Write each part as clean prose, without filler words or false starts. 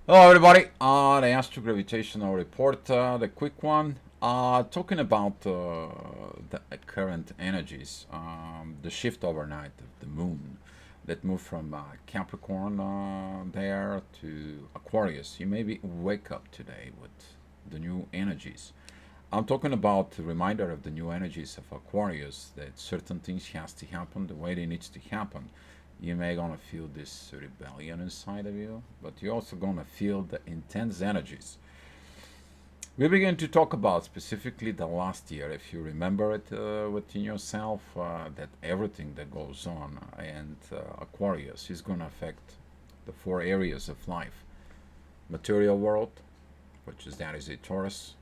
Hello, everybody. The Astro Gravitational Report, the quick one, talking about the current energies, the shift overnight of the moon that moved from Capricorn there to Aquarius. You maybe wake up today with the new energies. I'm talking about the reminder of the new energies of Aquarius that certain things has to happen the way they needs to happen. You may gonna feel this rebellion inside of you, but you're also gonna feel the intense energies. We begin to talk about specifically the last year, if you remember it within yourself, that everything that goes on and Aquarius is gonna affect the four areas of life: material world, which is that is a Taurus,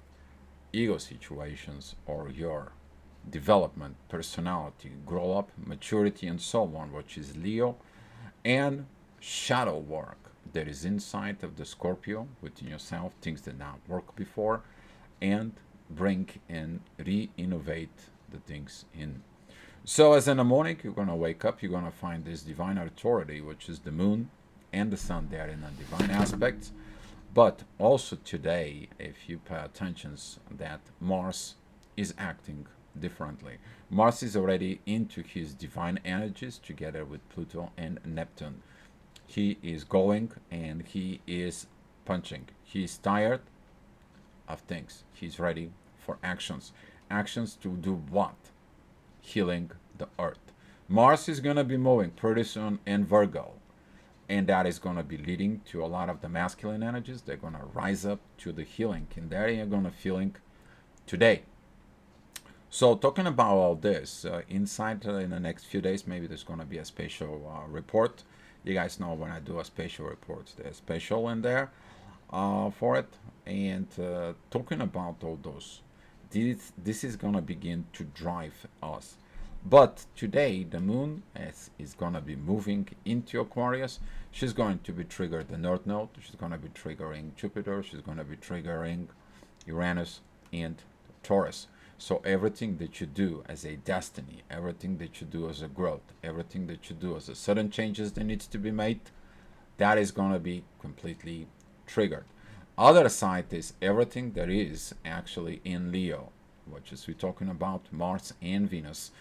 ego situations or your development, personality, grow up, maturity, and so on, which is Leo, and shadow work that is inside of the Scorpio within yourself, things that not work before, and bring and re-innovate the things in. So as in the morning, you're gonna wake up, you're gonna find this divine authority, which is the moon and the sun there in a divine aspects. But also today, if you pay attention, that Mars is acting differently. Mars is already into his divine energies together with Pluto and Neptune. He is going and he is punching. He is tired of things. He's ready for actions. Actions to do what? Healing the earth. Mars is going to be moving pretty soon in Virgo, and that is going to be leading to a lot of the masculine energies. They're going to rise up to the healing, and there you're going to feeling today. So talking about all this, inside in the next few days, maybe there's going to be a special report. You guys know when I do a special report, there's special in there for it. And talking about all those, this is going to begin to drive us. But today, the moon is going to be moving into Aquarius. She's going to be triggered the North Node. She's going to be triggering Jupiter. She's going to be triggering Uranus and Taurus. So everything that you do as a destiny, everything that you do as a growth, everything that you do as a sudden changes that needs to be made, that is going to be completely triggered. Other side is everything that is actually in Leo, which is we're talking about Mars and Venus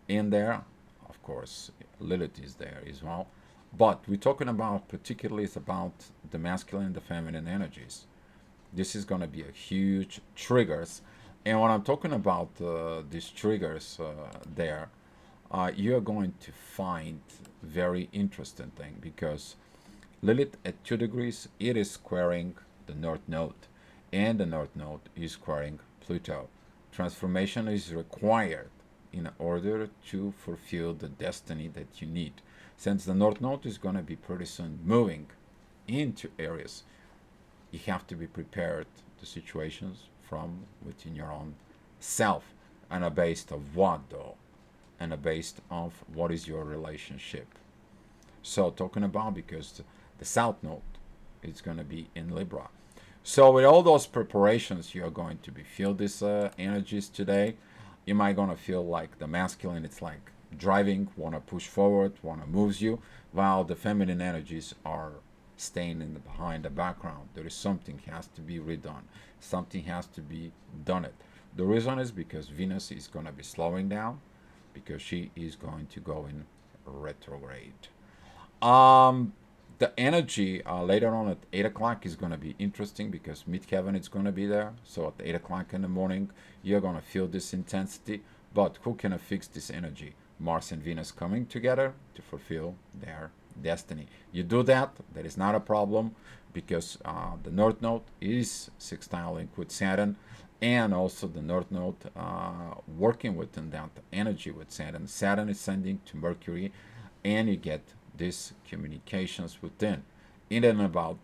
in there. Of course, Lilith is there as well. But we're talking about particularly it's about the masculine and the feminine energies. This is going to be a huge triggers. And when I'm talking about these triggers there, you're going to find very interesting thing because Lilith at 2 degrees, it is squaring the North Node, and the North Node is squaring Pluto. Transformation is required in order to fulfill the destiny that you need. Since the North Node is going to be pretty soon moving into Aries, you have to be prepared to situations from within your own self and a based of what though and a based of what is your relationship. So talking about because the south node is going to be in Libra. So with all those preparations, you are going to be feel these energies today. You might gonna feel like the masculine, it's like driving, wanna push forward, wanna moves you, while the feminine energies are staying in the behind the background. There is something has to be redone. Something has to be done it. The reason is because Venus is gonna be slowing down because she is going to go in retrograde. Um, the energy later on at 8 o'clock is going to be interesting because midheaven is going to be there. So at 8 o'clock in the morning, you're going to feel this intensity. But who can fix this energy? Mars and Venus coming together to fulfill their destiny. You do that, that is not a problem because the North Node is sextiling with Saturn, and also the North Node working within that energy with Saturn. Saturn is sending to Mercury, and you get these communications within. In and about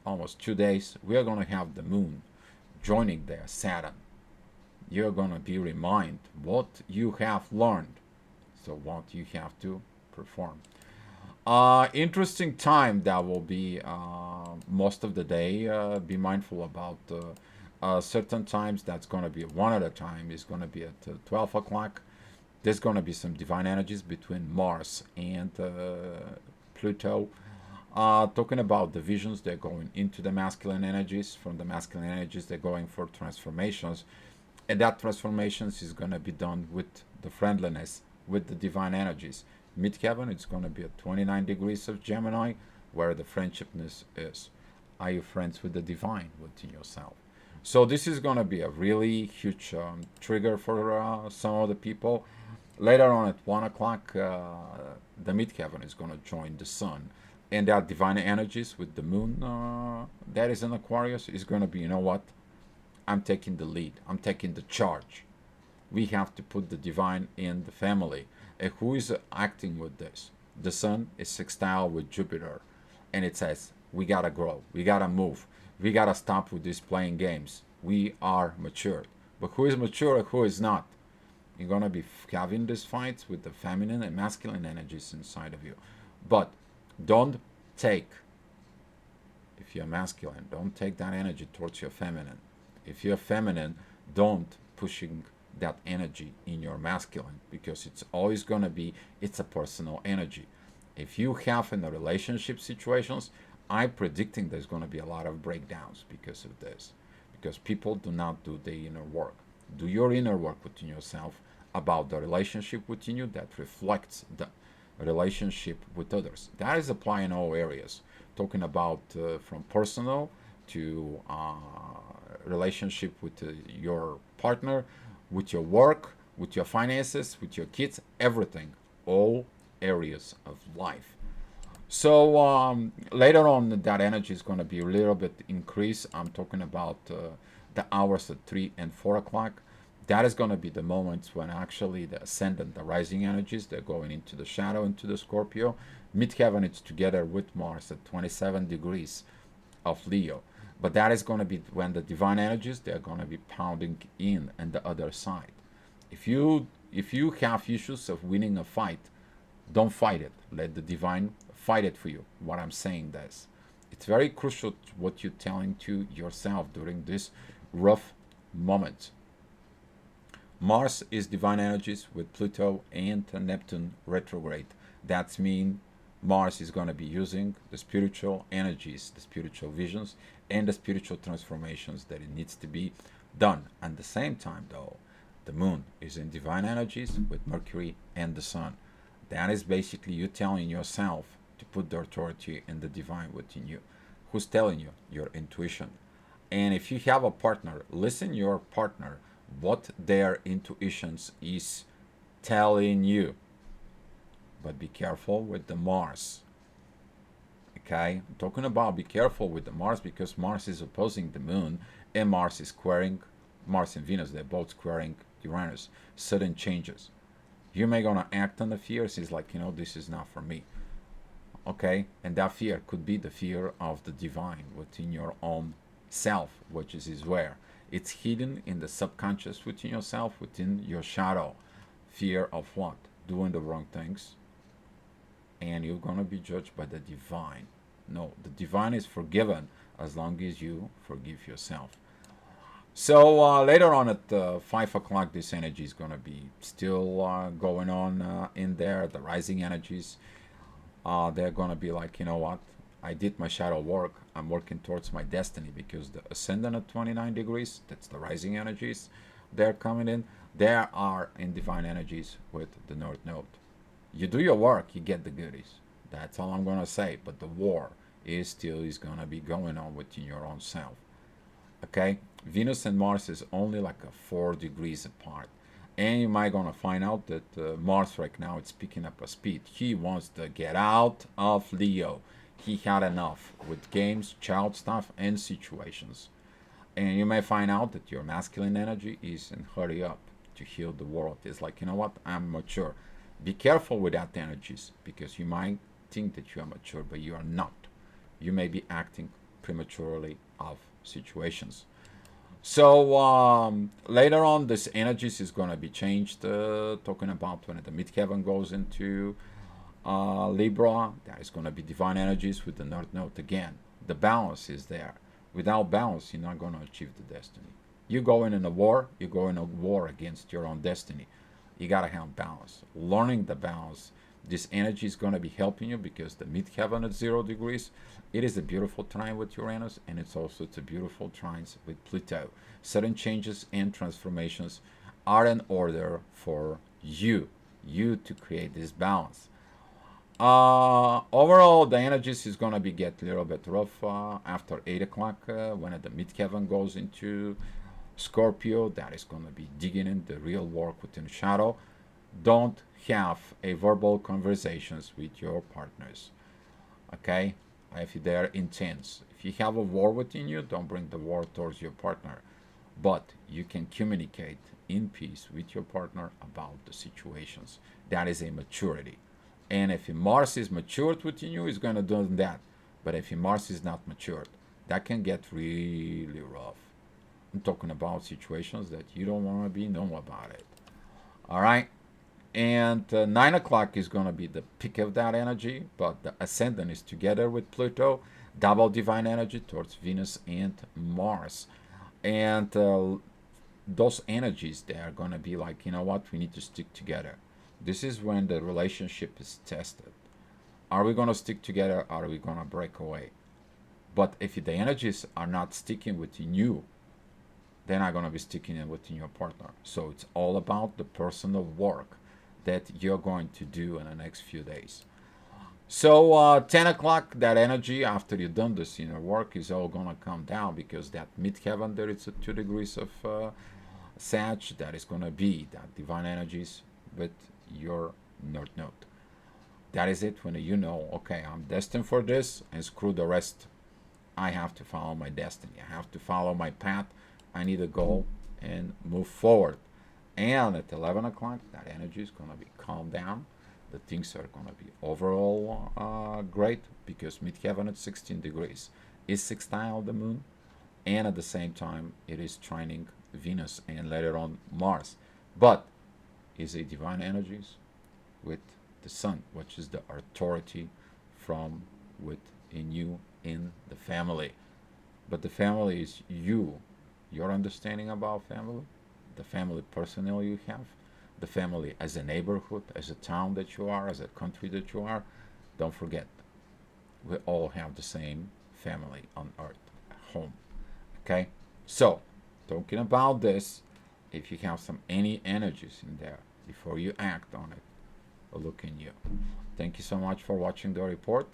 almost 2 days, we are going to have the moon joining there, Saturn. You're going to be reminded what you have learned, so what you have to perform. Interesting time that will be most of the day. Be mindful about certain times. That's going to be one at a time. Is going to be at 12 o'clock. There's going to be some divine energies between Mars and Pluto. Talking about the visions, they're going into the masculine energies. From the masculine energies, they're going for transformations. And that transformations is going to be done with the friendliness, with the divine energies. Midheaven, it's going to be at 29 degrees of Gemini, where the friendshipness is. Are you friends with the divine within yourself? So this is going to be a really huge trigger for some of the people. Later on at 1 o'clock, the midheaven is going to join the sun. And that divine energies with the moon that is in Aquarius is going to be, you know what? I'm taking the lead. I'm taking the charge. We have to put the divine in the family. And who is acting with this? The sun is sextile with Jupiter. And it says, we got to grow. We got to move. We got to stop with these playing games. We are matured. But who is mature and who is not? You're going to be having these fights with the feminine and masculine energies inside of you. But don't take, if you're masculine, don't take that energy towards your feminine. If you're feminine, don't pushing that energy in your masculine, because it's always going to be, it's a personal energy. If you have in the relationship situations, I'm predicting there's going to be a lot of breakdowns because of this, because people do not do the inner work. Do your inner work within yourself about the relationship within you that reflects the relationship with others. That is applying in all areas, talking about from personal to relationship with your partner, with your work, with your finances, with your kids, everything, all areas of life. So later on, that energy is going to be a little bit increased. I'm talking about the hours at 3 and 4 o'clock. That is going to be the moments when actually the ascendant, the rising energies, they're going into the shadow, into the Scorpio. Midheaven, it's together with Mars at 27 degrees of Leo. But that is going to be when the divine energies, they're going to be pounding in and the other side. If you have issues of winning a fight, don't fight it. Let the divine fight it for you. What I'm saying is, it's very crucial what you're telling to yourself during this rough moment. Mars is divine energies with Pluto and Neptune retrograde. That's mean Mars is going to be using the spiritual energies, the spiritual visions, and the spiritual transformations that it needs to be done. At the same time, though, the moon is in divine energies with Mercury and the sun. That is basically you telling yourself to put the authority in the divine within you. Who's telling you? Your intuition. And if you have a partner, listen your partner what their intuitions is telling you. But be careful with the Mars. Okay? I'm talking about be careful with the Mars because Mars is opposing the moon and Mars is squaring Mars and Venus, they're both squaring Uranus. Sudden changes. You may gonna act on the fears. It's like, this is not for me. Okay? And that fear could be the fear of the divine within your own self, which is where it's hidden in the subconscious within yourself, within your shadow. Fear of what? Doing the wrong things. And you're going to be judged by the divine. No, the divine is forgiven as long as you forgive yourself. So later on at 5 o'clock, this energy is going to be still going on in there. The rising energies, they're going to be like, you know what? I did my shadow work. I'm working towards my destiny because the ascendant at 29 degrees, that's the rising energies, they're coming in. They are in divine energies with the North Node. You do your work, you get the goodies. That's all I'm going to say. But the war is going to be going on within your own self. Okay? Venus and Mars is only like a 4 degrees apart. And you might gonna find out that Mars right now it's picking up a speed. He wants to get out of Leo. He had enough with games, child stuff, and situations. And you may find out that your masculine energy is in hurry up to heal the world. It's like, you know what? I'm mature. Be careful with that energies because you might think that you are mature, but you are not. You may be acting prematurely of situations. So later on, this energies is going to be changed. Talking about when the midheaven goes into Libra, that is going to be divine energies with the North Node again. The balance is there. Without balance, you're not going to achieve the destiny. You're going in a war. You're going a war against your own destiny. You got to have balance. Learning the balance This energy is going to be helping you because the midheaven at 0 degrees, it is a beautiful trine with Uranus, and it's also a beautiful trines with Pluto. Sudden changes and transformations are in order for you to create this balance. Overall, the energies is gonna be get a little bit rough after 8 o'clock when the midheaven goes into Scorpio. That is gonna be digging in the real work within shadow. Don't have a verbal conversations with your partners. Okay, if they're intense. If you have a war within you, don't bring the war towards your partner. But you can communicate in peace with your partner about the situations. That is a maturity. And if Mars is matured within you, it's going to do that. But if Mars is not matured, that can get really rough. I'm talking about situations that you don't want to be know about it. All right. And 9 o'clock is going to be the peak of that energy, but the ascendant is together with Pluto, double divine energy towards Venus and Mars. And those energies, they are going to be like, you know what, we need to stick together. This is when the relationship is tested. Are we going to stick together? Or are we going to break away? But if the energies are not sticking within you, they're not going to be sticking in within your partner. So it's all about the personal work that you're going to do in the next few days. So 10 o'clock, that energy after you've done this inner work is all going to come down because that midheaven there is at 2 degrees of Sag, that is going to be that divine energies with your North Node. That is it when you know, okay, I'm destined for this and screw the rest. I have to follow my destiny. I have to follow my path. I need a goal and move forward. And at 11 o'clock, that energy is going to be calmed down. The things are going to be overall great because midheaven at 16 degrees is sextile the moon, and at the same time it is trining Venus and later on Mars. But is a divine energies with the sun, which is the authority from within you in the family. But the family is you, your understanding about family, the family personnel you have, the family as a neighborhood, as a town that you are, as a country that you are. Don't forget, we all have the same family on earth, home. Okay? So, talking about this, if you have some any energies in there, before you act on it, look in you. Thank you so much for watching the report.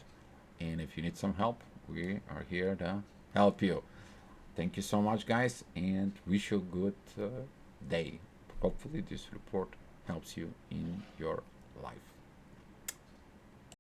And if you need some help, we are here to help you. Thank you so much, guys, and wish you a good day. Hopefully, this report helps you in your life.